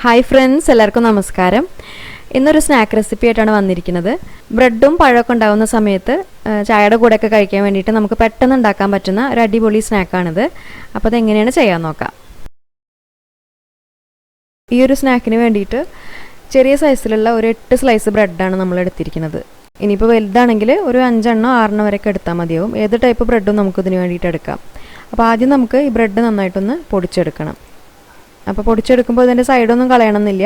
Hi friends, എല്ലാവർക്കും നമസ്കാരം. ഇന്നൊരു സ്നാക്ക് റെസിപ്പി ആയിട്ടാണ് വന്നിരിക്കുന്നത്. ബ്രെഡും പഴമൊക്കെ ഉണ്ടാകുന്ന സമയത്ത് ചായയുടെ കൂടെയൊക്കെ കഴിക്കാൻ വേണ്ടിയിട്ട് നമുക്ക് പെട്ടെന്ന് ഉണ്ടാക്കാൻ പറ്റുന്ന ഒരു അടിപൊളി സ്നാക്കാണിത്. അപ്പോൾ അതെങ്ങനെയാണ് ചെയ്യാൻ നോക്കാം. ഈ ഒരു സ്നാക്കിന് വേണ്ടിയിട്ട് ചെറിയ സൈസിലുള്ള ഒരു 8 സ്ലൈസ് ബ്രെഡാണ് നമ്മൾ എടുത്തിരിക്കുന്നത്. ഇനിയിപ്പോൾ വലുതാണെങ്കിൽ ഒരു 5 6 വരെയൊക്കെ എടുത്താൽ മതിയാവും. ഏത് ടൈപ്പ് ബ്രെഡും നമുക്കിതിന് വേണ്ടിയിട്ട് എടുക്കാം. അപ്പോൾ ആദ്യം നമുക്ക് ഈ ബ്രെഡ് നന്നായിട്ടൊന്ന് പൊടിച്ചെടുക്കണം. അപ്പോൾ പൊടിച്ചെടുക്കുമ്പോൾ ഇതിൻ്റെ സൈഡൊന്നും കളയണമെന്നില്ല.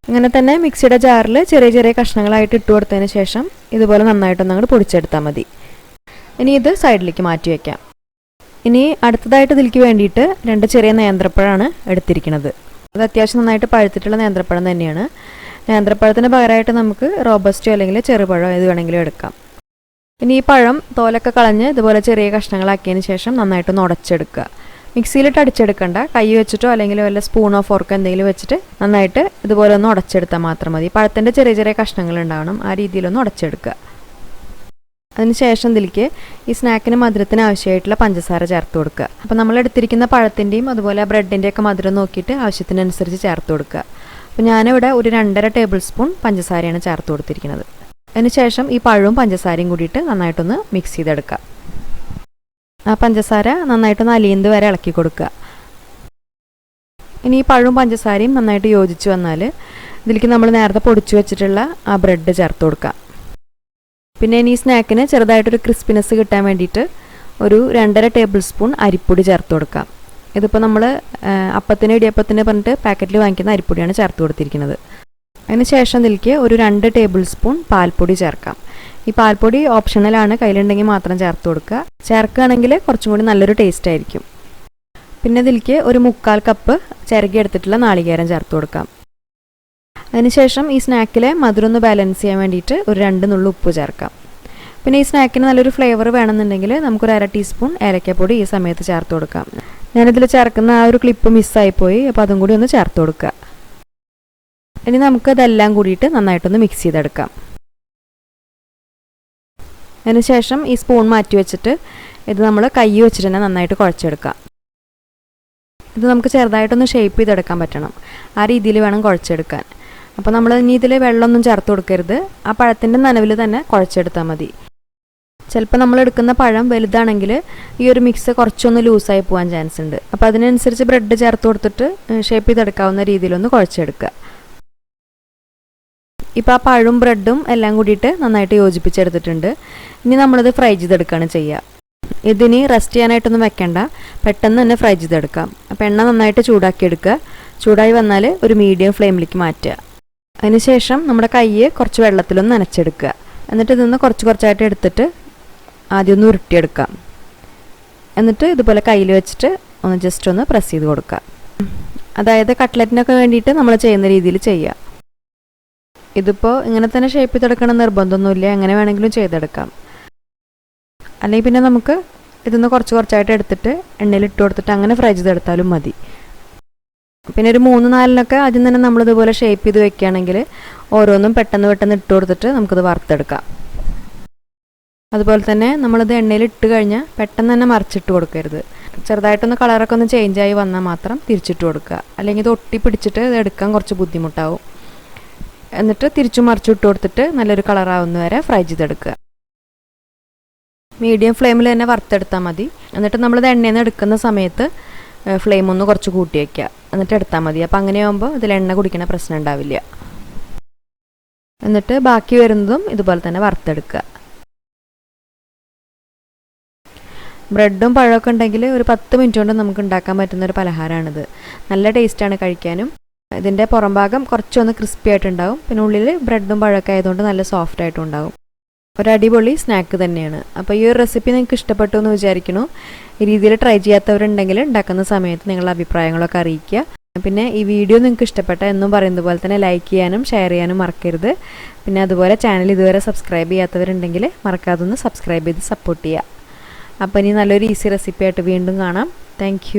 ഇങ്ങനെ തന്നെ മിക്സിയുടെ ജാറിൽ ചെറിയ ചെറിയ കഷ്ണങ്ങളായിട്ട് ഇട്ട് കൊടുത്തതിന് ശേഷം ഇതുപോലെ നന്നായിട്ടൊന്ന് അങ്ങോട്ട് പൊടിച്ചെടുത്താൽ മതി. ഇനി ഇത് സൈഡിലേക്ക് മാറ്റി വയ്ക്കാം. ഇനി അടുത്തതായിട്ട് ഇതിലേക്ക് വേണ്ടിയിട്ട് 2 ചെറിയ നേന്ത്രപ്പഴമാണ് എടുത്തിരിക്കുന്നത്. അത് അത്യാവശ്യം നന്നായിട്ട് പഴുത്തിട്ടുള്ള നേന്ത്രപ്പഴം തന്നെയാണ്. നേന്ത്രപ്പഴത്തിന് പകരമായിട്ട് നമുക്ക് റോബസ്റ്റോ അല്ലെങ്കിൽ ചെറുപഴം ഏത് വേണമെങ്കിലും എടുക്കാം. ഇനി ഈ പഴം തോലൊക്കെ കളഞ്ഞ് ഇതുപോലെ ചെറിയ കഷ്ണങ്ങളാക്കിയതിന് ശേഷം നന്നായിട്ടൊന്ന് ഉടച്ചെടുക്കുക. മിക്സിയിലിട്ട് അടിച്ചെടുക്കണ്ട, കൈ വെച്ചിട്ടോ അല്ലെങ്കിൽ വല്ല സ്പൂണോ ഫോർക്കോ എന്തെങ്കിലും വെച്ചിട്ട് നന്നായിട്ട് ഇതുപോലെ ഒന്ന് ഉടച്ചെടുത്താൽ മാത്രം മതി. പഴത്തിൻ്റെ ചെറിയ ചെറിയ കഷ്ണങ്ങൾ ഉണ്ടാവണം, ആ രീതിയിലൊന്ന് ഉടച്ചെടുക്കുക. അതിനുശേഷം ഇതിലേക്ക് ഈ സ്നാക്കിന് മധുരത്തിന് ആവശ്യമായിട്ടുള്ള പഞ്ചസാര ചേർത്ത് കൊടുക്കുക. അപ്പോൾ നമ്മൾ എടുത്തിരിക്കുന്ന പഴത്തിൻ്റെയും അതുപോലെ ബ്രെഡിൻ്റെയൊക്കെ മധുരം നോക്കിയിട്ട് ആവശ്യത്തിനനുസരിച്ച് ചേർത്ത് കൊടുക്കുക. അപ്പോൾ ഞാനിവിടെ ഒരു 2.5 ടേബിൾ സ്പൂൺ പഞ്ചസാരയാണ് ചേർത്ത് കൊടുത്തിരിക്കുന്നത്. അതിനുശേഷം ഈ പഴവും പഞ്ചസാരയും കൂടിയിട്ട് നന്നായിട്ടൊന്ന് മിക്സ് ചെയ്തെടുക്കുക. ആ പഞ്ചസാര നന്നായിട്ടൊന്ന് അലിയുന്നത് വരെ ഇളക്കി കൊടുക്കുക. ഇനി ഈ പഴവും പഞ്ചസാരയും നന്നായിട്ട് യോജിച്ച് വന്നാൽ ഇതിലേക്ക് നമ്മൾ നേരത്തെ പൊടിച്ചു വെച്ചിട്ടുള്ള ആ ബ്രെഡ് ചേർത്ത് കൊടുക്കുക. പിന്നെ ഇനി ഈ സ്നാക്കിന് ചെറുതായിട്ടൊരു ക്രിസ്പിനെസ് കിട്ടാൻ വേണ്ടിയിട്ട് ഒരു 2.5 ടേബിൾ സ്പൂൺ അരിപ്പൊടി ചേർത്ത് കൊടുക്കാം. ഇതിപ്പോൾ നമ്മൾ അപ്പത്തിന് ഇടിയപ്പത്തിന് പറഞ്ഞിട്ട് പാക്കറ്റിൽ വാങ്ങിക്കുന്ന അരിപ്പൊടിയാണ് ചേർത്ത് കൊടുത്തിരിക്കുന്നത്. അതിന് ശേഷം ഇതിലേക്ക് ഒരു 2 ടേബിൾ സ്പൂൺ പാൽപ്പൊടി ചേർക്കാം. ഈ പാൽപ്പൊടി ഓപ്ഷണലാണ്, കയ്യിലുണ്ടെങ്കിൽ മാത്രം ചേർത്ത് കൊടുക്കുക. ചേർക്കുകയാണെങ്കിൽ കുറച്ചും കൂടി നല്ലൊരു ടേസ്റ്റ് ആയിരിക്കും. പിന്നെ ഇതിലേക്ക് ഒരു 3/4 കപ്പ് ചിരകി എടുത്തിട്ടുള്ള നാളികേരം ചേർത്ത് കൊടുക്കാം. അതിനുശേഷം ഈ സ്നാക്കിലെ മധുരം ഒന്ന് ബാലൻസ് ചെയ്യാൻ വേണ്ടിയിട്ട് ഒരു 2 നുള്ളു ഉപ്പ് ചേർക്കാം. പിന്നെ ഈ സ്നാക്കിന് നല്ലൊരു ഫ്ലേവർ വേണമെന്നുണ്ടെങ്കിൽ നമുക്കൊരു 1/2 ടീസ്പൂൺ ഏലക്കപ്പൊടി ഈ സമയത്ത് ചേർത്ത് കൊടുക്കാം. ഞാനിതിൽ ചേർക്കുന്ന ആ ഒരു ക്ലിപ്പ് മിസ്സായിപ്പോയി, അപ്പോൾ അതും കൂടി ഒന്ന് ചേർത്ത് കൊടുക്കുക. ഇനി നമുക്കതെല്ലാം കൂടിയിട്ട് നന്നായിട്ടൊന്ന് മിക്സ് ചെയ്തെടുക്കാം. അതിനുശേഷം ഈ സ്പൂൺ മാറ്റി വെച്ചിട്ട് ഇത് നമ്മൾ കൈ വെച്ചിട്ട് തന്നെ നന്നായിട്ട് കുഴച്ചെടുക്കാം. ഇത് നമുക്ക് ചെറുതായിട്ടൊന്ന് ഷേപ്പ് ചെയ്തെടുക്കാൻ പറ്റണം, ആ രീതിയിൽ വേണം കുഴച്ചെടുക്കാൻ. അപ്പോൾ നമ്മൾ ഇനി ഇതിൽ വെള്ളമൊന്നും ചേർത്ത് കൊടുക്കരുത്, ആ പഴത്തിൻ്റെ നനവിൽ തന്നെ കുഴച്ചെടുത്താൽ മതി. ചിലപ്പോൾ നമ്മൾ എടുക്കുന്ന പഴം വലുതാണെങ്കിൽ ഈ ഒരു മിക്സ് കുറച്ചൊന്ന് ലൂസായി പോകാൻ ചാൻസ് ഉണ്ട്. അപ്പോൾ അതിനനുസരിച്ച് ബ്രെഡ് ചേർത്ത് കൊടുത്തിട്ട് ഷേപ്പ് ചെയ്തെടുക്കാവുന്ന രീതിയിലൊന്ന് കുഴച്ചെടുക്കുക. ഇപ്പോൾ ആ പഴവും ബ്രെഡും എല്ലാം കൂടിയിട്ട് നന്നായിട്ട് യോജിപ്പിച്ചെടുത്തിട്ടുണ്ട്. ഇനി നമ്മളിത് ഫ്രൈ ചെയ്തെടുക്കുകയാണ് ചെയ്യുക. ഇതിന് റെസ്റ്റ് ചെയ്യാനായിട്ടൊന്നും വെക്കണ്ട, പെട്ടെന്ന് തന്നെ ഫ്രൈ ചെയ്തെടുക്കാം. അപ്പോൾ എണ്ണ നന്നായിട്ട് ചൂടാക്കി എടുക്കുക. ചൂടായി വന്നാൽ ഒരു മീഡിയം ഫ്ലെയിമിലേക്ക് മാറ്റുക. അതിനുശേഷം നമ്മുടെ കയ്യെ കുറച്ച് വെള്ളത്തിലൊന്ന് നനച്ചെടുക്കുക. എന്നിട്ട് ഇതൊന്ന് കുറച്ച് കുറച്ചായിട്ട് എടുത്തിട്ട് ആദ്യം ഒന്ന് ഉരുട്ടിയെടുക്കാം. എന്നിട്ട് ഇതുപോലെ കയ്യിൽ വെച്ചിട്ട് ഒന്ന് ജസ്റ്റ് ഒന്ന് പ്രസ് ചെയ്ത് കൊടുക്കുക. അതായത് കട്ട്ലറ്റിനൊക്കെ വേണ്ടിയിട്ട് നമ്മൾ ചെയ്യുന്ന രീതിയിൽ ചെയ്യുക. ഇതിപ്പോൾ ഇങ്ങനെ തന്നെ ഷേപ്പ് ചെയ്തെടുക്കണം നിർബന്ധമൊന്നുമില്ല, എങ്ങനെ വേണമെങ്കിലും ചെയ്തെടുക്കാം. അല്ലെങ്കിൽ പിന്നെ നമുക്ക് ഇതൊന്ന് കുറച്ച് കുറച്ചായിട്ട് എടുത്തിട്ട് എണ്ണയിൽ ഇട്ട് കൊടുത്തിട്ട് അങ്ങനെ ഫ്രൈ ചെയ്തെടുത്താലും മതി. പിന്നെ ഒരു 3-4 ആദ്യം തന്നെ നമ്മളിതുപോലെ ഷേപ്പ് ചെയ്ത് വെക്കുകയാണെങ്കിൽ ഓരോന്നും പെട്ടെന്ന് ഇട്ട് കൊടുത്തിട്ട് നമുക്കിത് വറുത്തെടുക്കാം. അതുപോലെ തന്നെ നമ്മളിത് എണ്ണയിൽ ഇട്ട് കഴിഞ്ഞാൽ പെട്ടെന്ന് തന്നെ മറിച്ചിട്ട് കൊടുക്കരുത്. ചെറുതായിട്ടൊന്ന് കളറൊക്കെ ഒന്ന് ചേഞ്ചായി വന്നാൽ മാത്രം തിരിച്ചിട്ട് കൊടുക്കുക. അല്ലെങ്കിൽ ഇത് ഒട്ടി പിടിച്ചിട്ട് ഇത് എടുക്കാൻ കുറച്ച് ബുദ്ധിമുട്ടാവും. എന്നിട്ട് തിരിച്ചു മറിച്ചു ഇട്ട് കൊടുത്തിട്ട് നല്ലൊരു കളറാവുന്ന വരെ ഫ്രൈ ചെയ്തെടുക്കുക. മീഡിയം ഫ്ലെയിമിൽ തന്നെ വറുത്തെടുത്താൽ മതി. എന്നിട്ട് നമ്മളിത് എണ്ണയിൽ നിന്ന് എടുക്കുന്ന സമയത്ത് ഫ്ലെയിം ഒന്ന് കുറച്ച് കൂട്ടി വയ്ക്കുക, എന്നിട്ട് എടുത്താൽ മതി. അപ്പോൾ അങ്ങനെയാകുമ്പോൾ ഇതിൽ എണ്ണ കുടിക്കുന്ന പ്രശ്നം ഉണ്ടാവില്ല. എന്നിട്ട് ബാക്കി വരുന്നതും ഇതുപോലെ തന്നെ വറുത്തെടുക്കുക. ബ്രെഡും പഴമൊക്കെ ഉണ്ടെങ്കിൽ ഒരു 10 മിനിറ്റ് കൊണ്ട് നമുക്ക് ഉണ്ടാക്കാൻ പറ്റുന്നൊരു പലഹാരമാണിത്. നല്ല ടേസ്റ്റാണ് കഴിക്കാനും. ഇതിൻ്റെ പുറം ഭാഗം കുറച്ചൊന്ന് ക്രിസ്പി ആയിട്ടുണ്ടാവും, പിന്നെ ഉള്ളിൽ ബ്രെഡും പഴമൊക്കെ ആയതുകൊണ്ട് നല്ല സോഫ്റ്റ് ആയിട്ടും ഉണ്ടാവും. ഒരു അടിപൊളി സ്നാക്ക് തന്നെയാണ്. അപ്പോൾ ഈ ഒരു റെസിപ്പി നിങ്ങൾക്ക് ഇഷ്ടപ്പെട്ടു എന്ന് വിചാരിക്കുന്നു. ഈ രീതിയിൽ ട്രൈ ചെയ്യാത്തവരുണ്ടെങ്കിൽ ഉണ്ടാക്കുന്ന സമയത്ത് നിങ്ങളുടെ അഭിപ്രായങ്ങളൊക്കെ അറിയിക്കുക. പിന്നെ ഈ വീഡിയോ നിങ്ങൾക്ക് ഇഷ്ടപ്പെട്ട എന്നും പറയുന്നത് പോലെ തന്നെ ലൈക്ക് ചെയ്യാനും ഷെയർ ചെയ്യാനും മറക്കരുത്. പിന്നെ അതുപോലെ ചാനൽ ഇതുവരെ സബ്സ്ക്രൈബ് ചെയ്യാത്തവരുണ്ടെങ്കിൽ മറക്കാതെ ഒന്ന് സബ്സ്ക്രൈബ് ചെയ്ത് സപ്പോർട്ട് ചെയ്യുക. അപ്പോൾ ഇനി നല്ലൊരു ഈസി റെസിപ്പി ആയിട്ട് വീണ്ടും കാണാം. താങ്ക്